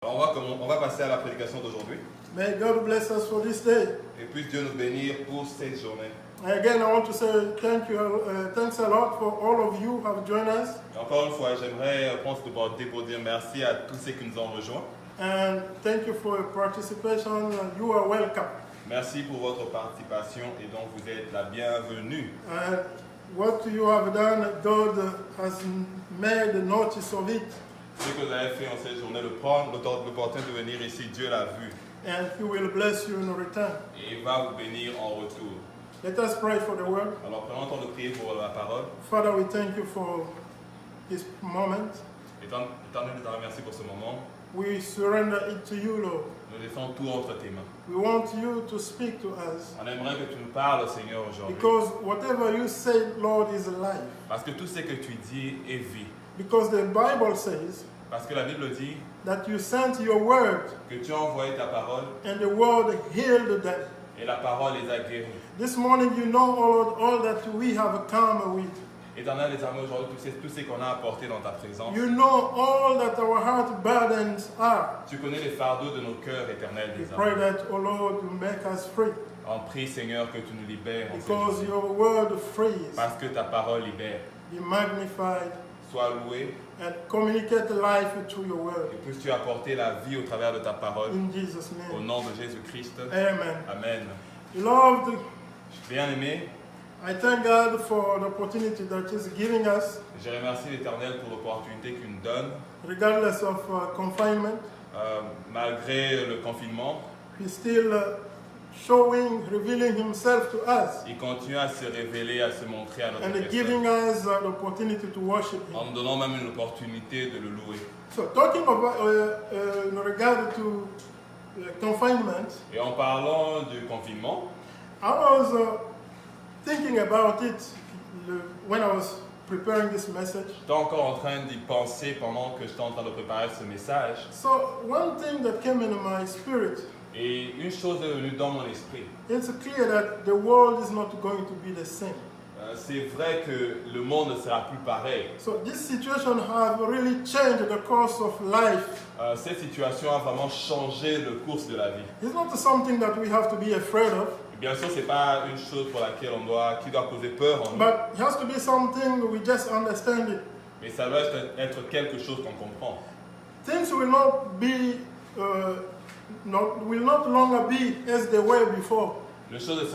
Alors on va passer à la prédication d'aujourd'hui. May God bless us for this day. Et puisse Dieu nous bénir pour cette journée. Again, I want to say thanks a lot for all of you who have joined us. Et encore une fois, j'aimerais prendre cette opportunité pour dire merci à tous ceux qui nous ont rejoints. And thank you for your participation. You are welcome. Merci pour votre participation et donc vous êtes la bienvenue. And what you have done, God has made notice of it. Ce que vous avez fait en cette journée, de prendre l'opportunité de venir ici, Dieu l'a vu. And He will bless you in return. Et il va vous bénir en retour. Let us pray for the word. Alors prenons le temps de prier pour la parole. Father, we thank you for this moment. Étendez, nous te remercie pour ce moment. We surrender it to you, Lord. Nous laissons tout entre tes mains. We want you to speak to us. On aimerait que tu nous parles, Seigneur, aujourd'hui. Because whatever you say, Lord, is life. Parce que tout ce que tu dis est vie. Because the Bible says Parce que la Bible dit that you sent your word que tu as envoyé ta parole and the word healed them. et la parole les a guéris. This morning you know all that we have come with. Éternel, désormais aujourd'hui, tout ce qu'on a apporté dans ta présence. You know all that our heart burdens are. Tu connais les fardeaux de nos cœurs éternels We pray désormais. that, oh Lord, you make us free. On prie, Seigneur, que tu nous libères en cette Because journée. your word frees. Parce que ta parole libère. Be magnified Sois loué and communicate life through your word. et puisses-tu apporter la vie au travers de ta parole. In Jesus' Au name. nom de Jésus-Christ. Amen. Amen. Beloved, Bien-aimé, I thank God for the opportunity that He's giving us, je remercie l'Éternel pour l'opportunité qu'il nous donne, regardless of confinement. malgré le confinement. He's still revealing Himself to us Il continue à se révéler, à se montrer à notre and personne, giving us the opportunity to worship Him. en nous donnant même une opportunité de le louer. So, talking about in regard to confinement, Et en parlant du confinement, I was thinking about it when I was preparing this message. j'étais encore en train d'y penser pendant que j'étais en train de préparer ce message. So, one thing that came into my spirit, Et une chose est venue dans mon esprit. it's clear that the world is not going to be the same. C'est vrai que le monde ne sera plus pareil. So, this situation have really changed the course of life. Cette situation a vraiment changé le cours de la vie. It's not something that we have to be afraid of, Et bien sûr, ce n'est pas une chose pour laquelle qui doit causer peur en nous, but it has to be something we just understand it. mais ça doit être quelque chose qu'on comprend. Things will not be, will not longer be as they were before. Les choses ne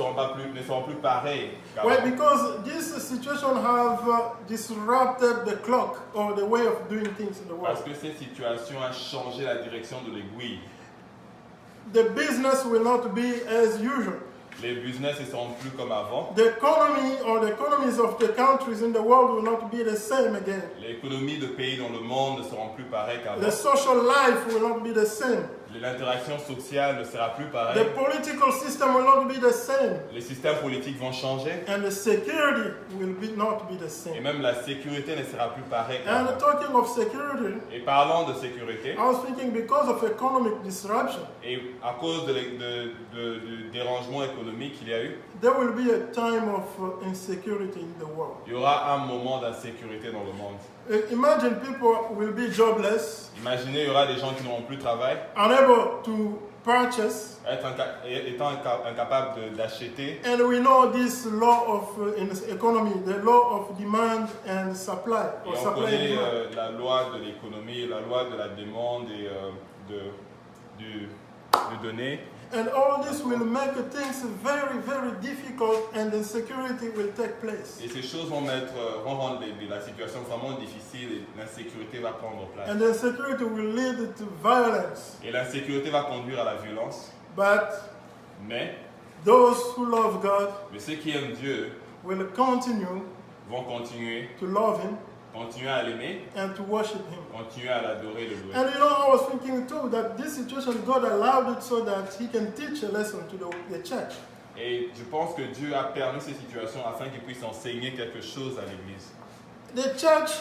seront plus pareilles. Why? Because this situation have disrupted the clock or the way of doing things in the Parce world. que cette situation a changé la direction de l'aiguille. The business will not be as usual. Les business ne seront plus comme avant. The economy or the economies of the countries in the world will not be the same again. L'économie de pays dans le monde ne seront plus pareilles qu'avant. The social life will not be the same. L'interaction sociale ne sera plus The pareille. political system will not be the same. Les systèmes politiques vont changer. And the security will not be the Et same. même la sécurité ne sera plus pareille And qu'avant. talking of security, Et parlant de sécurité, I was thinking because of economic disruption, et à cause du dérangement économique qu'il y a eu, there will be a time of insecurity in the world. il y aura un moment d'insécurité dans le monde. Imagine people will be jobless, Imaginez, il y aura des gens qui n'auront plus de travail, unable to purchase, étant incapables d'acheter. and we know this law of in the economy, the law of demand and supply, Et or on supply and connaît demand. la loi de l'économie, la loi de la demande et du donner. And all this will make things very, very difficult, and insecurity will take place. Et ces choses vont rendre la situation vraiment difficile et l'insécurité va prendre place. And the insecurity will lead to violence. Et l'insécurité va conduire à la violence. But Mais those who love God ceux qui aiment Dieu will continue vont continuer to love Him à l'aimer, and to worship Him. continuer à l'adorer, le louer. And you know, I was thinking too that this situation, God allowed it so that He can teach a lesson to the church. Et je pense que Dieu a permis ces situations afin qu'il puisse enseigner quelque chose à l'Église. The church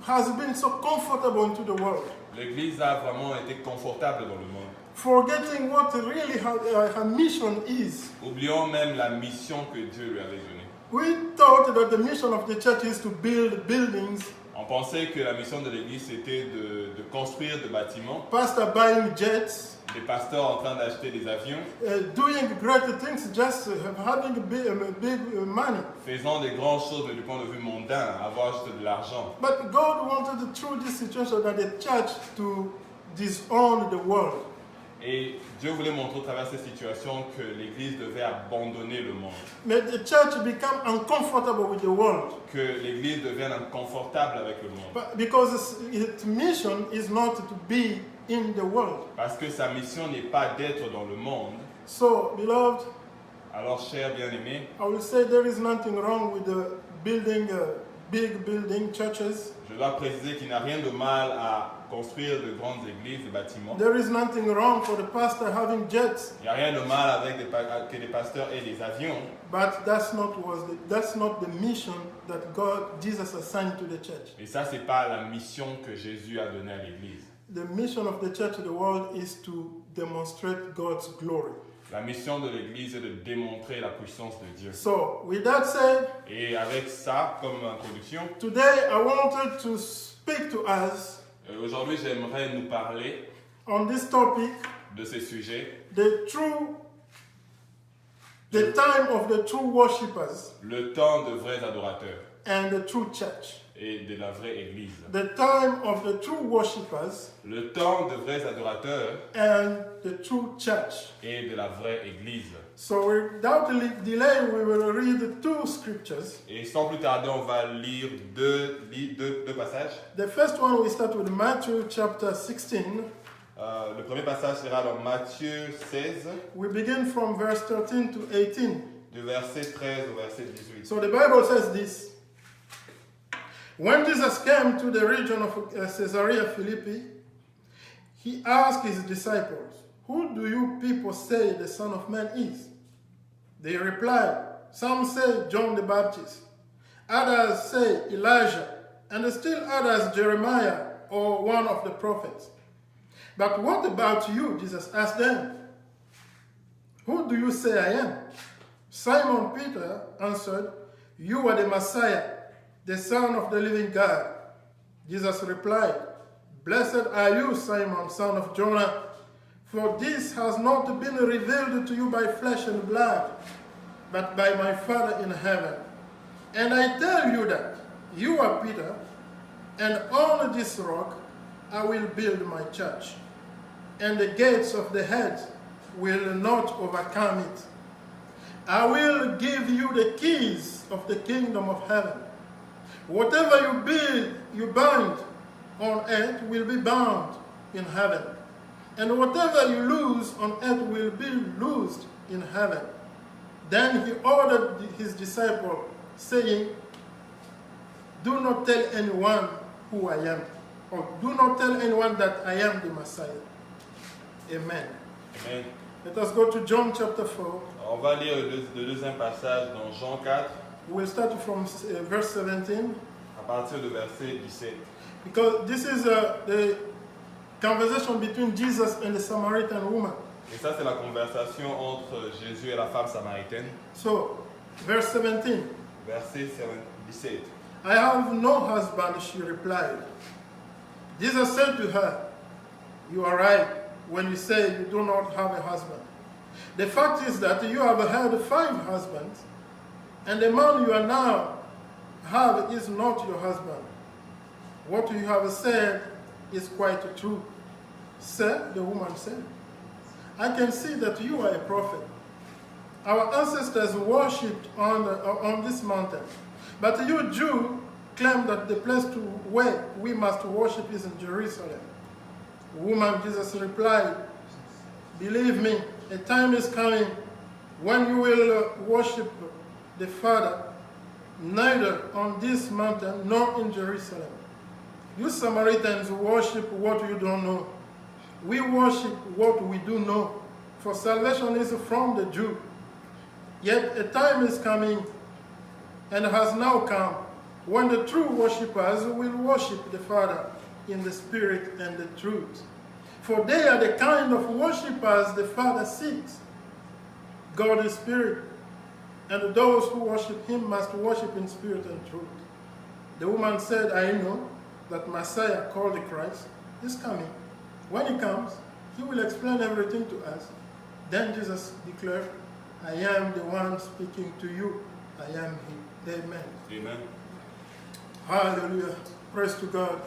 has been so comfortable into the world, L'Église a vraiment été confortable dans le monde. forgetting what really her mission is. Oublions même la mission que Dieu lui avait donnée. We thought that the mission of the church is to build buildings On pensait que la mission de l'église c'était de construire des bâtiments, pastor buying jets, des pasteurs en train d'acheter des avions, doing great things, just having big money. faisant des grandes choses mais du point de vue mondain, avoir juste de l'argent. But God wanted through this situation that the church to disown the world. Et Dieu voulait montrer au travers de cette situation que l'église devait abandonner le monde, May the church become uncomfortable with the world. que l'église devienne inconfortable avec le monde. But because its mission is not to be in the world. Parce que sa mission n'est pas d'être dans le monde. So, beloved, Alors, chers bien-aimés, I will say there is nothing wrong with the building big building churches. je dois préciser qu'il n'y a rien de mal à construire de grandes églises, des bâtiments. There is nothing wrong for the pastor having jets. Il n'y a rien de mal avec que les pasteurs aient des avions. But that's not the mission that Jesus assigned to the church. Et ça, c'est pas la mission que Jésus a donnée à l'église. The mission of the church to the world is to demonstrate God's glory. La mission de l'église est de démontrer la puissance de Dieu. So, with that said, Et avec ça comme introduction, today I wanted to speak to us aujourd'hui, j'aimerais nous parler on this topic, de ces sujets. the time of the true worshippers Le temps de vrais adorateurs and the true church. et de la vraie église. The time of the true worshippers Le temps de vrais adorateurs and the true church. et de la vraie église. So without delay, we will read two scriptures. Et sans plus tarder, on va lire deux passages. The first one, we start with Matthew chapter 16. Le premier passage sera dans Matthieu 16, We begin from verse 13 to 18. du verset 13 au verset 18. So the Bible says this. When Jesus came to the region of Caesarea Philippi, he asked his disciples, "Who do you people say the Son of Man is?" They replied, "Some say John the Baptist, others say Elijah, and still others Jeremiah or one of the prophets." "But what about you?" Jesus asked them. "Who do you say I am?" Simon Peter answered, "You are the Messiah, the Son of the living God." Jesus replied, "Blessed are you, Simon, son of Jonah, for this has not been revealed to you by flesh and blood, but by my Father in heaven. And I tell you that you are Peter, and on this rock I will build my church, and the gates of the hell will not overcome it. I will give you the keys of the kingdom of heaven. Whatever you bind on earth will be bound in heaven, and whatever you loose on earth will be loosed in heaven." Then he ordered his disciples, saying, "Do not tell anyone who I am, or do not tell anyone that I am the Messiah." Amen. Amen. Let us go to John chapter 4. On va lire le deuxième passage dans Jean 4, We'll start from verse 17, à partir du verset 17. because this is the conversation between Jesus and the Samaritan woman. Et ça, c'est la conversation entre Jésus et la femme samaritaine. So, verse 17. Verset 17. "I have no husband," she replied. Jesus said to her, "You are right when you say you do not have a husband. The fact is that you have had 5 husbands, and the man you are now have is not your husband. What you have said is quite true." "Sir," the woman said, "I can see that you are a prophet. Our ancestors worshipped on this mountain, but you Jews claim that the place where we must worship is in Jerusalem." "Woman," Jesus replied, "believe me, a time is coming when you will worship the Father neither on this mountain nor in Jerusalem. You Samaritans worship what you don't know. We worship what we do know, for salvation is from the Jew. Yet a time is coming, and has now come, when the true worshippers will worship the Father in the Spirit and the truth. For they are the kind of worshippers the Father seeks. God is Spirit, and those who worship Him must worship in spirit and truth." The woman said, "I know that Messiah called the Christ is coming. When he comes, he will explain everything to us. Then Jesus declared, I am the one speaking to you. I am he. Amen. Amen. Hallelujah. Praise to God.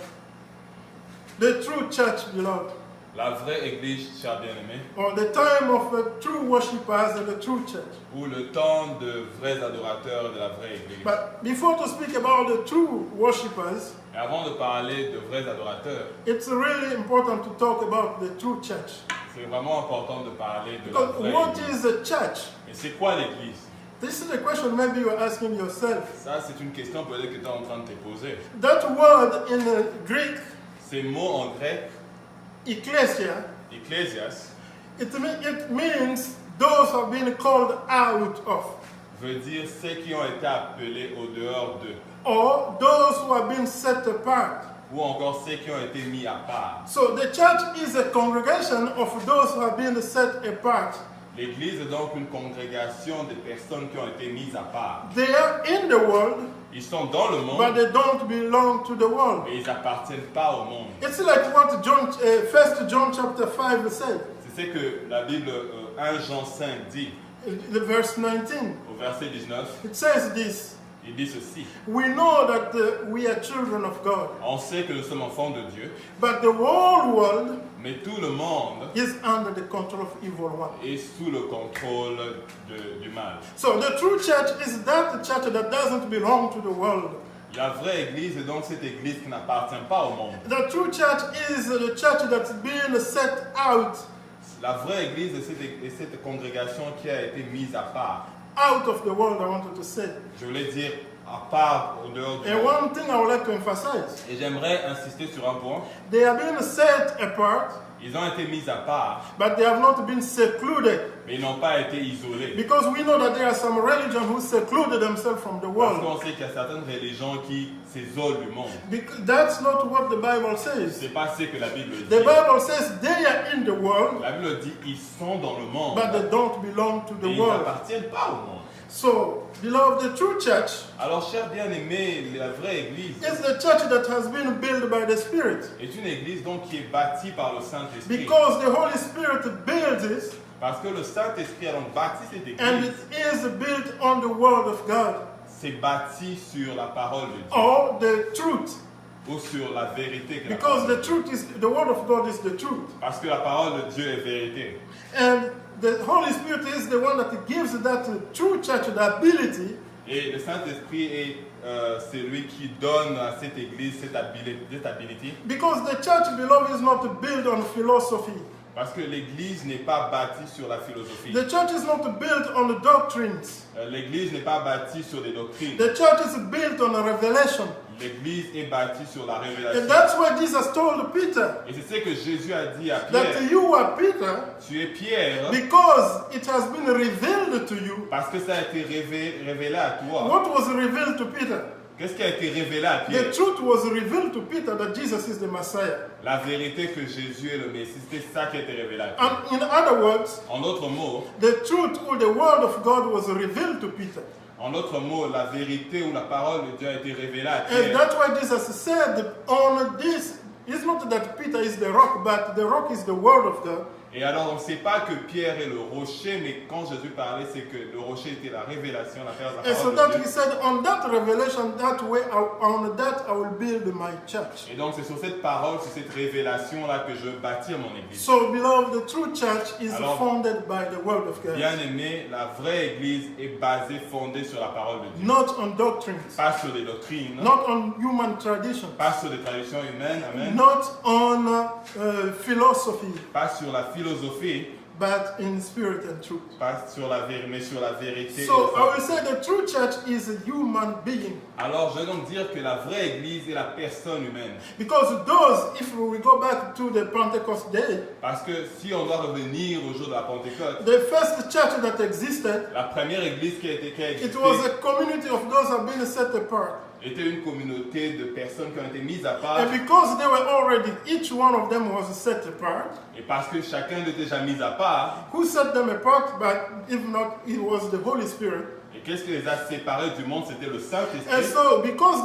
The true church, beloved, La vraie église, chers bien-aimés, or the time of the true worshippers and the true church. ou le temps de vrais adorateurs de la vraie église. But before to speak about the true worshippers, Et avant de parler de vrais adorateurs, it's really important to talk about the true church. c'est vraiment important de parler de la Because vraie what église. is a church? Et c'est quoi l'église? This is a question maybe you're asking yourself. Ça, c'est une question peut-être que tu es en train de te poser. That word in Greek, Ces mots en grec, ecclesia, ecclésias, it means those who have been called out of, veut dire ceux qui ont été appelés au dehors d'eux, or those who have been set apart. ou encore ceux qui ont été mis à part. So the church is a congregation of those who have been set apart. L'église est donc une congrégation de personnes qui ont été mises à part. They are in the world, Ils sont dans le but monde, they don't belong to the world. mais ils n'appartiennent pas au monde. It's like what John, 1 John chapter 5 said, C'est ce que la Bible 1 Jean 5 dit the verse 19. au verset 19. It says this, Il dit ceci. we know that we are children of God, On sait que nous sommes enfants de Dieu, but the whole world mais tout le monde is under the control of evil one. est sous le contrôle du mal. So the true church is that church that doesn't belong to the world. La vraie église est donc cette église qui n'appartient pas au monde. The true church is the church that's being set out La vraie église est cette congrégation qui a été mise à part. of the world, I wanted to say. Je voulais dire à part, au dehors du And monde. one thing I would like to emphasize, Et j'aimerais insister sur un point. they are being set apart, Ils ont été mis à part, but they have not been secluded. mais ils n'ont pas été isolés. Because we know that there are some religions who secluded themselves from the Parce world. qu'on sait qu'il y a certaines religions qui s'isolent du monde. That's not what the Bible says. C'est pas ce que la Bible dit. The Bible says they are in the world, La Bible dit ils sont dans le monde, but they don't belong to mais the ils world. n'appartiennent pas au monde. So, beloved, the true church Alors, chers bien-aimés, la vraie église is the church that has been built by the Spirit. est une église donc qui est bâtie par le Saint-Esprit. Because the Holy Spirit builds it, Parce que le Saint-Esprit a donc bâti cette and église. it is built on the Word of God, C'est bâti sur la parole de Dieu or the truth. ou sur la vérité. Que la Because parole the de Dieu. truth is, the Word of God is the truth. Parce que la parole de Dieu est vérité. And the Holy Spirit is the one that gives that true church the ability Et le Saint-Esprit est celui qui donne à cette église cette ability. because the church, beloved, is not built on philosophy. Parce que l'église n'est pas bâtie sur la philosophie. The church is not built on the doctrines. L'église n'est pas bâtie sur des doctrines. The church is built on a revelation. L'église est bâtie sur la And révélation. that's what Jesus told Peter, Et c'est ce que Jésus a dit à that Pierre. you are Peter Tu es Pierre because it has been revealed to you. parce que ça a été révélé à toi. What was revealed to Peter? Qu'est-ce qui a été révélé à Pierre? The truth was revealed to Peter that Jesus is the Messiah. La vérité que Jésus est le Messie, c'était ça qui a été révélé à Pierre. And in other words, En d'autres mots, the truth or the word of God was revealed to Peter. en d'autres mots, la vérité ou la parole de Dieu a été révélée à And Pierre. that's why Jesus said on this, it's not that Peter is the rock, but the rock is the word of God. Et alors, on ne sait pas que Pierre est le rocher, mais quand Jésus parlait, c'est que le rocher était la révélation, la And so parole that de he Dieu. said, on that revelation, that way, on that I will build my church. Et donc, c'est sur cette parole, sur cette révélation-là que je bâtis mon église. So, beloved, the true church is Alors, founded by the word of God, Bien aimé, la vraie église est basée, fondée sur la parole de Dieu. not on doctrines, Pas sur des doctrines, not on human traditions, pas sur des traditions humaines, amen. not on philosophy, Pas sur la philosophie, but in spirit and truth. pas sur la vérité, mais sur la vérité. So et I la will say the true church is a human being. Alors, je vais donc dire que la vraie église est la personne humaine. Because those, if we go back to the Pentecost day, Parce que si on doit revenir au jour de la Pentecôte, the first church that existed, la première église qui a existé it was a community of those who have been set apart. était une communauté de personnes qui ont été mises à part. And because they were already, each one of them was set apart, Et parce que chacun était déjà mis à part, who set them apart? But if not, it was the Holy Spirit. et qu'est-ce qui les a séparés du monde? C'était le And Saint-Esprit. so, because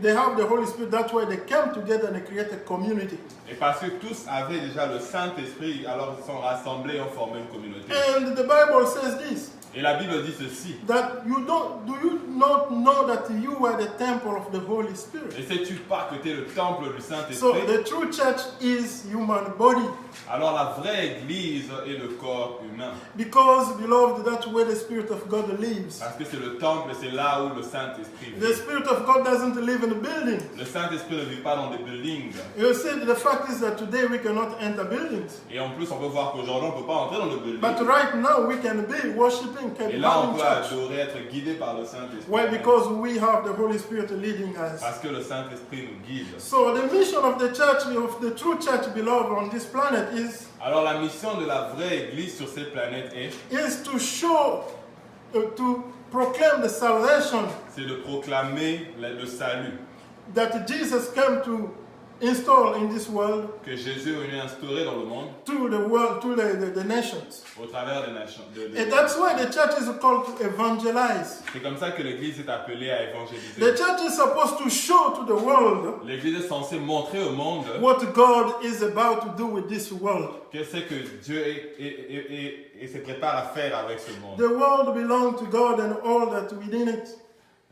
they have the Holy Spirit, that's why they came together and they created a community. Et parce que tous avaient déjà le Saint-Esprit, alors ils sont rassemblés et ont formé une communauté. And the Bible says this, Et la Bible dit ceci. that do you not know that you are the temple of the Holy Spirit? Et sais-tu pas que tu es le temple du So Saint-Esprit? the true church is human body. Alors la vraie église est le corps humain. Because, beloved, that's where the Spirit of God lives. Parce que c'est le temple, c'est là où le Saint-Esprit The vit. Spirit of God doesn't live in a building. Le Saint-Esprit ne vit pas dans des buildings. You see, the fact is that today we cannot enter buildings. Et en plus, on peut voir qu'aujourd'hui, on ne peut pas entrer dans le building. But right now we can be worshiping, can Et be là, on having peut church. adorer, être guidé par le Saint-Esprit. Why? Because we have the Holy Spirit leading us. Parce que le Saint-Esprit nous guide. So the mission of the church, of the true church, beloved, on this planet is Alors la mission de la vraie église sur cette planète is to show, to proclaim the salvation c'est de proclamer le salut that Jesus came to install in this world que Jésus est venu instaurer dans le monde to the world, to the nations. au travers des nations. And that's why the church is called to evangelize. C'est comme ça que l'église est appelée à The évangéliser. church is supposed to show to the world L'église est censée montrer au monde what God is about to do with this world. qu'est-ce que Dieu se prépare à faire avec ce monde. The world belongs to God and all that within it.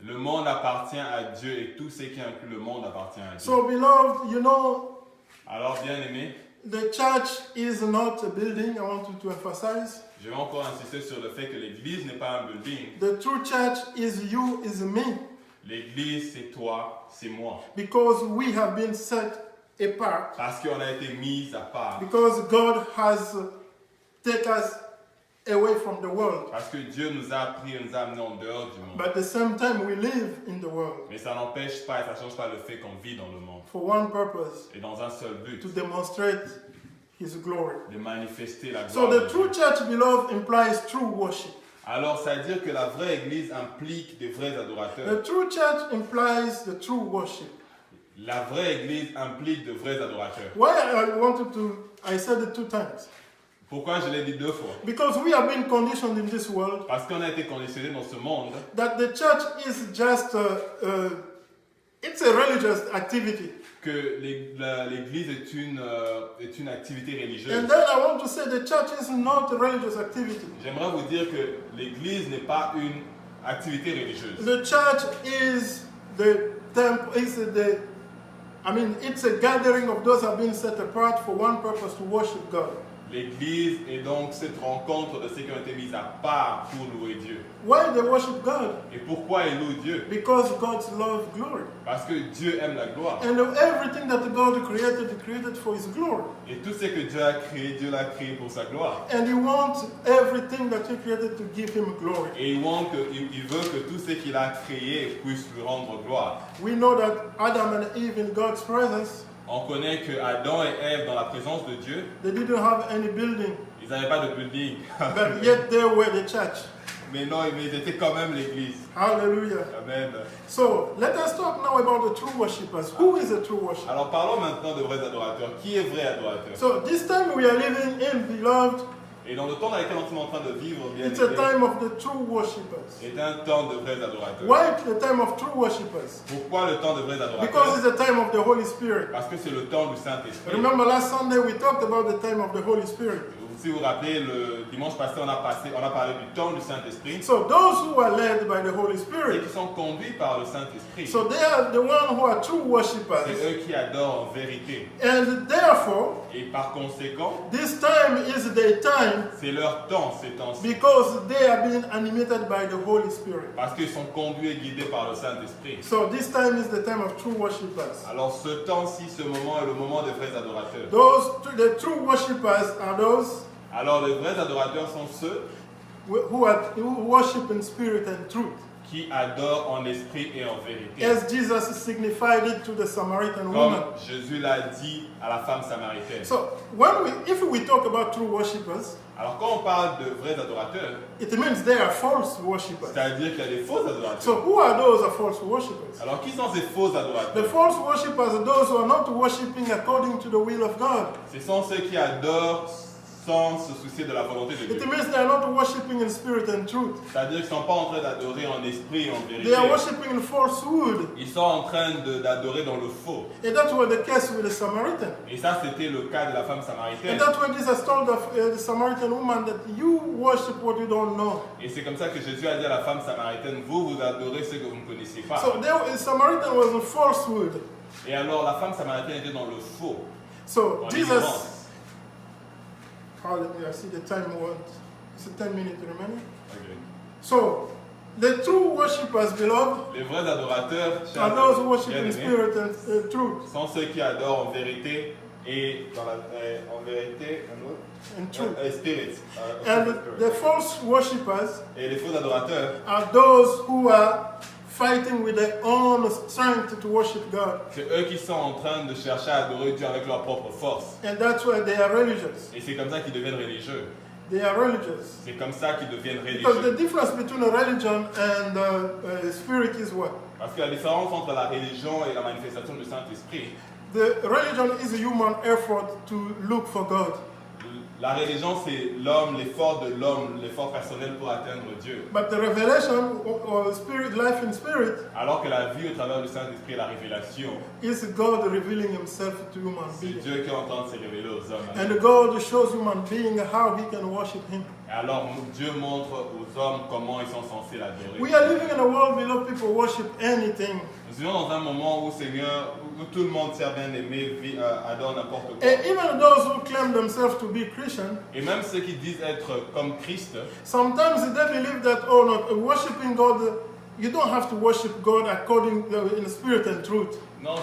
Le monde appartient à Dieu et tout ce qui inclut le monde appartient à Dieu. So, beloved, you know, Alors, bien aimé, the church is not a building. I want you to emphasize. je vais encore insister sur le fait que l'église n'est pas un building. The true church is you, is me, L'église, c'est toi, c'est moi. because we have been set apart. Parce qu'on a été mis à part. Because God has taken us away from the world. Parce que Dieu nous a pris et nous a amenés en dehors du monde. But at the same time, we live in the world Mais ça n'empêche pas et ça ne change pas le fait qu'on vit dans le monde. for one purpose, Et dans un seul but, to demonstrate His glory. de manifester la So gloire the de true Dieu. church, beloved, implies true worship. Alors, ça veut dire que la vraie église implique des vrais adorateurs. The true church implies the true worship. La vraie église implique de vrais adorateurs. Why I said it 2 times. Pourquoi je l'ai dit 2 fois? Because we have been conditioned in this world Parce qu'on a été conditionné dans ce monde that the church is just, it's a religious activity. que l'église est une activité religieuse. And then I want to say the church is not a religious activity. J'aimerais vous dire que l'église n'est pas une activité religieuse. The church is the temple, it's a gathering of those who have been set apart for one purpose, to worship God. L'église est donc cette rencontre de ceux qui ont été mis à part pour louer Dieu. Why they worship God? Et pourquoi ils louent Dieu? Because God loves glory. Parce que Dieu aime la gloire. And everything that God created, He created for His glory. Et tout ce que Dieu a créé, Dieu l'a créé pour sa gloire. And He wants everything that He created to give Him glory. Et il veut que tout ce qu'il a créé puisse lui rendre gloire. We know that Adam and Eve in God's presence, On connaît que Adam et Ève, dans la présence de Dieu, they didn't have any building, ils n'avaient pas de building. but yet they were the church. Mais non, ils étaient quand même l'église. Hallelujah. Amen. So let us talk now about the true worshippers. Who is a true worshiper? Alors parlons maintenant de vrais adorateurs. Qui est vrai adorateur? So this time we are living in, beloved, Et dans le temps dans lequel on est en train de vivre, bien it's a aimé, time of the true worshippers. est un temps de vrais adorateurs. Why it's the time of true worshippers? Pourquoi le temps de vrais Because adorateurs? it's the time of the Holy Spirit. Parce que c'est le temps du Saint-Esprit. Remember last Sunday we talked about the time of the Holy Spirit. Si vous vous rappelez, le dimanche passé, on a parlé du temps du Saint-Esprit. So those who are led by the Holy Ceux Spirit, qui sont conduits par le Saint-Esprit, so they are the ones who are true c'est worshippers. eux qui adorent en vérité. And therefore, Et par conséquent, this time is their time c'est leur temps, ces temps-ci. because they are being animated by the Holy Spirit. Parce qu'ils sont conduits et guidés par le Saint-Esprit. So this time is the time of true worshippers. Alors ce temps-ci, ce moment est le moment des vrais adorateurs. The true worshippers are those Alors les vrais adorateurs sont ceux who worship in spirit and truth, qui adorent en esprit et en vérité. as Jesus signified it to the Samaritan Comme woman. Jésus l'a dit à la femme samaritaine. So if we talk about true worshippers, Alors quand on parle de vrais adorateurs, it means they are false worshippers. c'est-à-dire qu'il y a des faux adorateurs. So who are those false worshippers? Alors qui sont ces faux The adorateurs? false worshippers are those who are not worshiping according to the will of God. Ce sont ceux qui adorent sans se soucier de la volonté de Dieu. It means they are not worshiping in spirit and truth. C'est-à-dire qu'ils ne sont pas en train d'adorer en esprit et en vérité. They are worshiping in falsehood. Ils sont en train d'adorer dans le faux. And that was the case with the Samaritan. Et ça, c'était le cas de la femme And samaritaine. that's why Jesus told the Samaritan woman that you worship what you don't know. Et c'est comme ça que Jésus a dit à la femme samaritaine, vous adorez ce que vous ne connaissez pas. So the Samaritan was a falsehood. Et alors la femme samaritaine était dans le faux. So en Jesus, ignorance. hallelujah, I see the time was, it's a 10 minutes remaining. Ok. So the true worshippers, beloved, Les vrais adorateurs, are those who chers worship in bien-aimés, spirit and truth. sont ceux qui adorent en vérité et en vérité, And truth. spirit. And the false worshippers Et les faux adorateurs, are those who are fighting with their own strength to worship God. c'est eux qui sont en train de chercher à adorer Dieu avec leur propre force. And that's why they are religious. Et c'est comme ça qu'ils deviennent religieux. They are religious. C'est comme ça qu'ils deviennent Because the religieux. difference between a religion and spirit is what? Parce que la différence entre la religion et la manifestation du Saint-Esprit, The religion is a human effort to look for God. la religion c'est l'homme, l'effort de l'homme, l'effort personnel pour atteindre Dieu. But the revelation or spirit, life in spirit, Alors que la vie au travers du Saint-Esprit et la révélation, is God revealing himself to human c'est beings. Dieu qui est en train de se révéler aux hommes. And God shows human being how he can worship him. Et alors Dieu montre aux hommes comment ils sont censés l'adorer. We are living in a world where people worship anything. Nous vivons dans un moment où Seigneur, où tout le monde sert bien aimé, adore n'importe quoi. And even those who claim themselves to be Christian, Et même ceux qui disent être comme Christ, sometimes they believe that, oh no, worshiping God, you don't have to worship God according in spirit and truth. non,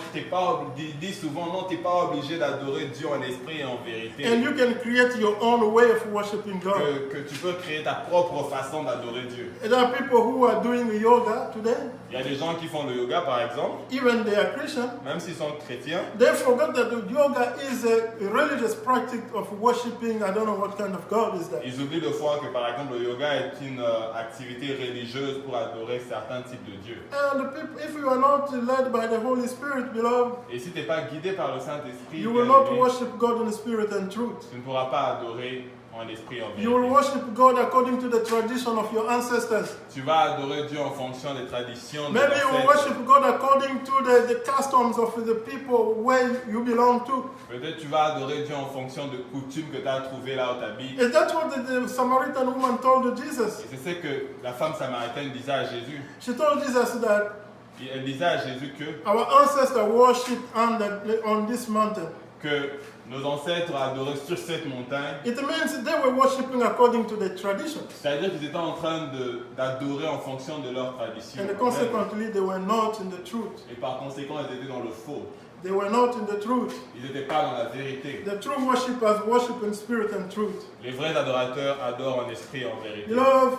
ils disent souvent, non, tu n'es pas obligé d'adorer Dieu en esprit et en vérité. And you can create your own way of worshiping God. Que tu peux créer ta propre façon d'adorer Dieu. And there are people who are doing yoga today, Il y a des gens qui font le yoga par exemple, even they are Christian. même s'ils sont chrétiens, They forgot that the yoga is a religious practice of worshiping. I don't know what kind of God is that. ils oublient de fois que par exemple le yoga est une activité religieuse pour adorer certains types de dieux. And the people, if you are not led by the Holy Spirit, beloved, Et si tu n'es pas guidé par le Saint-Esprit, you will not worship God in spirit and truth. tu ne pourras pas adorer en esprit et en You will vérité. worship God according to the tradition of your ancestors. Tu vas adorer Dieu en fonction des traditions de Maybe you will l'ancêtre. worship God according to the customs of the people where you belong to. Peut-être tu vas adorer Dieu en fonction de coutumes que tu as trouvées là où tu habites. And that's what the Samaritan woman told Jesus. Et c'est ce que la femme samaritaine disait à Jésus. She told Jesus that Elle disait à Jésus our ancestors worshipped on this mountain. que nos ancêtres adoraient sur cette montagne. It means they were worshiping according to the traditions. C'est-à-dire qu'ils étaient en train d'adorer en fonction de leurs traditions. And consequently, they were not in the truth. Et par conséquent, ils étaient dans le faux. They were not in the truth. Ils n'étaient pas dans la vérité. The true worshippers worship in spirit and truth. Les vrais adorateurs adorent en esprit et en vérité. Beloved,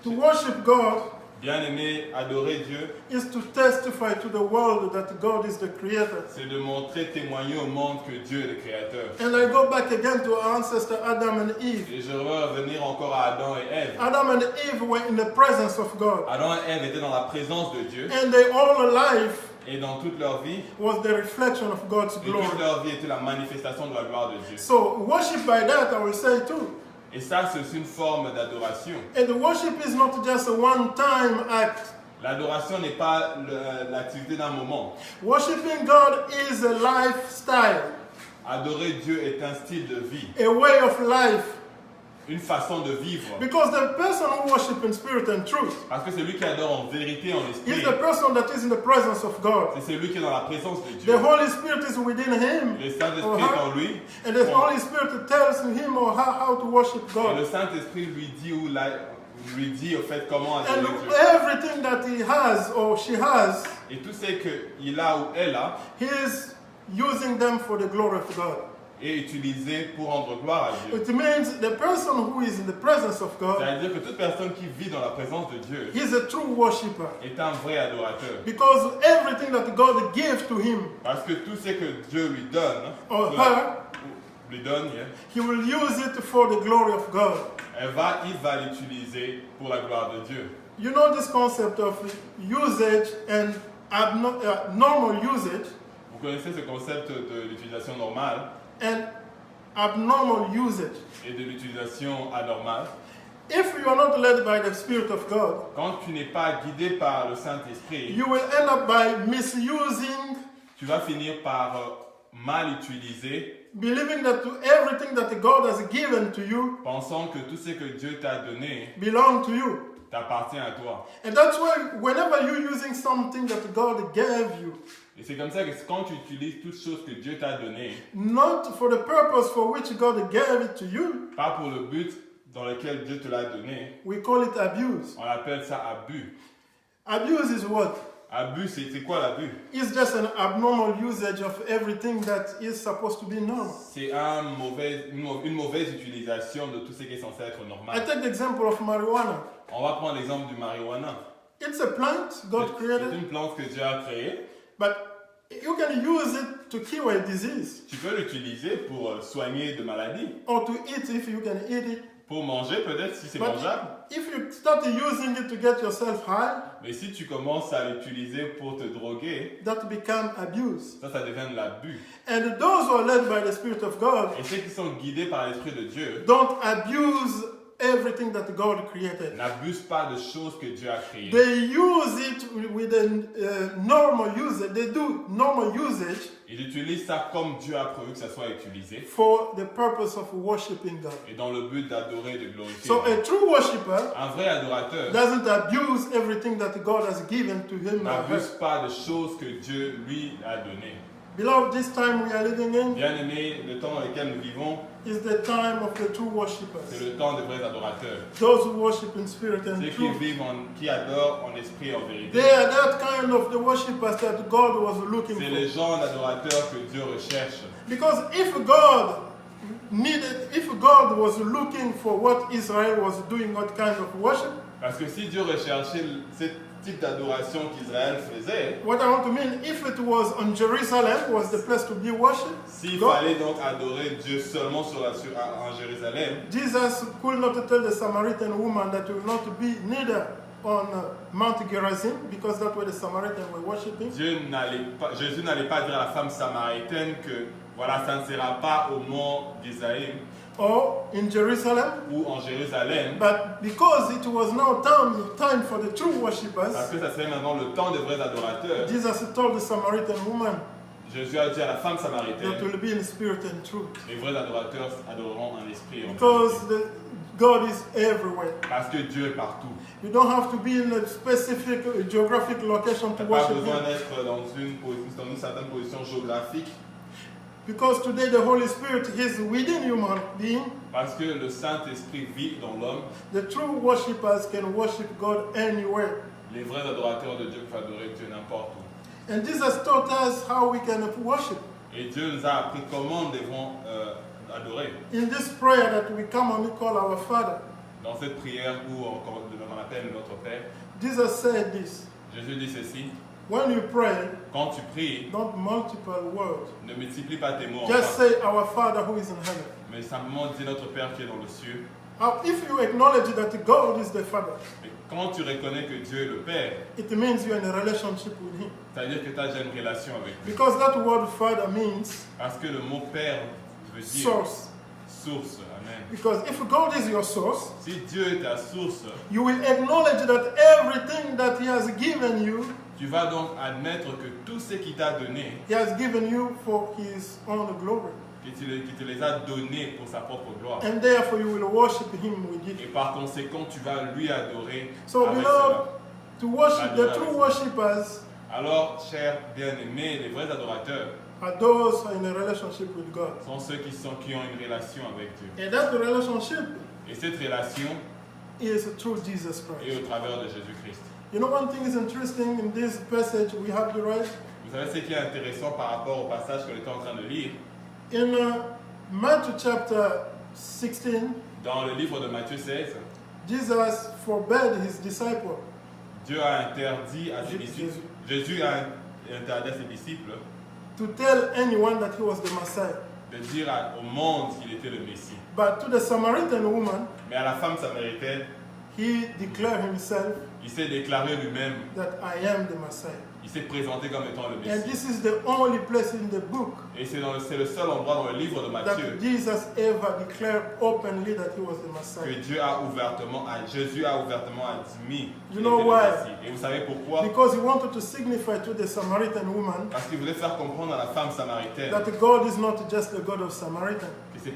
to worship God Bien-aimé, adorer Dieu, is to testify to the world that God is the creator. c'est de montrer, témoigner au monde que Dieu est le créateur. And I go back again to our ancestor Adam and Eve. Et je veux revenir encore à Adam et Ève. Adam and Eve were in the presence of God. Adam et Ève étaient dans la présence de Dieu. And their whole life Et dans toute leur vie, was the reflection of God's et glory. toute leur vie était la manifestation de la gloire de Dieu. So worship by that, I will say too. Et ça, c'est aussi une forme d'adoration. And the worship is not just a one-time act. L'adoration n'est pas l'activité d'un moment. Worshiping God is a lifestyle, Adorer Dieu est un style de vie, a way of life. une façon de vivre. Because the person who worships in spirit and truth Parce que celui qui adore en vérité et en esprit, is the person that is in the presence of God. c'est celui qui est dans la présence de The Dieu. Holy Spirit is within him. Le or Saint-Esprit est her, en lui. and the Holy Spirit tells him or her how to worship Et God. le Saint-Esprit lui dit au fait comment And adorer Dieu. everything that he has or she has, Et tout ce qu'il a ou elle a he is using them for the glory of God. est utilisé pour rendre gloire à Dieu. It means the person who is in the presence of God C'est-à-dire que toute personne qui vit dans la présence de Dieu is a true worshiper. est un vrai adorateur. Because everything that God gives to him Parce que tout ce que Dieu lui donne, or her, lui donne, he will use it for the glory of God. il va l'utiliser pour la gloire de Dieu. You know this concept of usage and normal usage Vous connaissez ce concept de l'utilisation normale and abnormal usage. et de l'utilisation anormale. If you are not led by the Spirit of God, Quand tu n'es pas guidé par le Saint-Esprit, you will end up by misusing, tu vas finir par mal utiliser, believing that everything that God has given to you pensant que tout ce que Dieu t'a donné belongs to you. t'appartient à toi. And that's why whenever you're using something that God gave you, Et c'est comme ça que quand tu utilises toutes choses que Dieu t'a données, not for the purpose for which God gave it to you, pas pour le but dans lequel Dieu te l'a donné, we call it abuse. on appelle ça abus. Abuse is what? Abus, c'est quoi l'abus? It's just an abnormal usage of everything that is supposed to be normal. C'est une mauvaise utilisation de tout ce qui est censé être I normal. take the example of marijuana. On va prendre l'exemple du marijuana. It's a plant God C'est created, une plante que Dieu a créée. but you can use it to cure a disease Tu peux l'utiliser pour soigner de maladies, or to eat if you can eat it. pour manger peut-être si c'est But mangeable. if you start using it to get yourself high, Mais si tu commences à l'utiliser pour te droguer, that become abuse. ça devient de l'abus. And those who are led by the Spirit of God Et ceux qui sont guidés par l'Esprit de Dieu don't abuse everything that God created. n'abusent pas de choses que Dieu a créées. They use it with a normal usage. They do normal usage Ils utilisent ça comme Dieu a prévu que ça soit utilisé for the purpose of worshiping God. et dans le but d'adorer et de glorifier. So a true worshiper Un vrai adorateur doesn't abuse everything that God has given to him or her. n'abuse pas de choses que Dieu lui a données. Beloved, this time we are living in Bien-aimés, le temps dans lequel nous vivons, is the time of the true c'est worshippers. le temps des vrais adorateurs. Those who worship in spirit and Ceux qui truth. vivent, qui adorent en esprit et en vérité. They are that kind of the worshippers that God was looking C'est for. les gens d'adorateurs que Dieu recherche. Because if God was looking for what Israel was doing, what kind of worship, Parce que si Dieu recherchait ce type d'adoration qu'Israël faisait, what I want to mean, if it was on Jerusalem, was the place to be worshipped, s'il God, fallait donc adorer Dieu seulement en Jérusalem, Jesus could not tell the Samaritan woman that will not be neither on Mount Gerizim, because that's where the Samaritans were worshipping, Jésus n'allait pas dire à la femme samaritaine que voilà, ça ne sera pas au mont d'Isaïe or in Jerusalem, ou en Jérusalem, but because it was now time for the true worshippers, parce que ça serait maintenant le temps des vrais adorateurs. Jesus told the Samaritan woman Jésus a dit à la femme that samaritaine, will be in spirit and truth. les vrais adorateurs adoreront en esprit et en Because vérité. God is everywhere. Parce que Dieu est partout. You don't have to be in a specific geographic location Tu to n'as pas worship besoin Him. d'être dans une certaine position géographique, Because today the Holy Spirit is within human being. parce que le Saint-Esprit vit dans l'homme. The true worshippers can worship God anywhere. Les vrais adorateurs de Dieu peuvent adorer Dieu n'importe où. And Jesus taught us how we can worship. Et Dieu nous a appris comment nous devons adorer. In this prayer that we commonly call our Father, Dans cette prière où on appelle notre Père, Jesus said this. Jésus dit ceci: When you pray, quand tu pries, don't multiple words. ne multiplie pas tes mots en Just vain, say, Our Father who is in heaven. mais simplement dis notre Père qui est dans le ciel. If you acknowledge that God is the Father, Et quand tu reconnais que Dieu est le Père, it means you're in a relationship with Him. c'est-à-dire que tu as déjà une relation avec lui. Because that word Father means Parce que le mot Père veut dire source. source. Amen. Because if God is your source, Si Dieu est ta source, you will acknowledge that everything that He has given you, tu vas donc admettre que tout ce qu'il t'a donné, He has given you for His own glory. qu'il te les a donnés pour sa propre gloire. And therefore you will worship Him with Et it. par conséquent, tu vas lui adorer So avec beloved, cela. to worship, the true worshippers Alors, chers bien-aimés, les vrais adorateurs are those who are in a relationship with God. sont ceux qui ont une relation avec Dieu. And that relationship Et cette relation is through Jesus est Christ. au travers de Jésus-Christ. You know, one thing is interesting in this passage we have to write. Vous savez ce qui est intéressant par rapport au passage que l'on était en train de lire In Matthew chapter 16, dans le livre de Matthieu 16, Jesus forbade his disciples Dieu a interdit à ses disciples, Jésus a interdit à ses disciples to tell anyone that he was the Messiah. de dire au monde qu'il était le Messie. But to the Samaritan woman, Mais à la femme samaritaine, he declared himself il s'est déclaré lui-même that I am the Messiah. Il s'est présenté comme étant le And Messie. this is the only place in the book Et c'est le seul endroit dans le livre de Matthieu that Jesus ever declared openly that he was the que Messiah. Jésus a ouvertement admis You qu'il know était le why? Messie. Et vous savez pourquoi? Because he wanted to signify to the Samaritan woman Parce qu'il voulait faire comprendre à la femme samaritaine that God is not just the God of Samaritan, que Dieu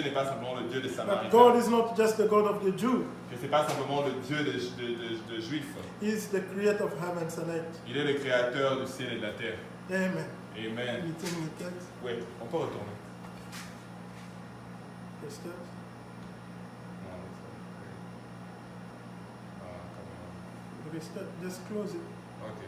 n'est pas simplement le Dieu des that Samaritains, God is not just the God of the Jew, que c'est pas simplement le Dieu de Juifs. he is the creator of heavens and earth. Il est le créateur du ciel et de la terre. Amen. Amen. You think me text? Oui, on peut retourner. Verse text? Non, Verse text? Just close it. ok.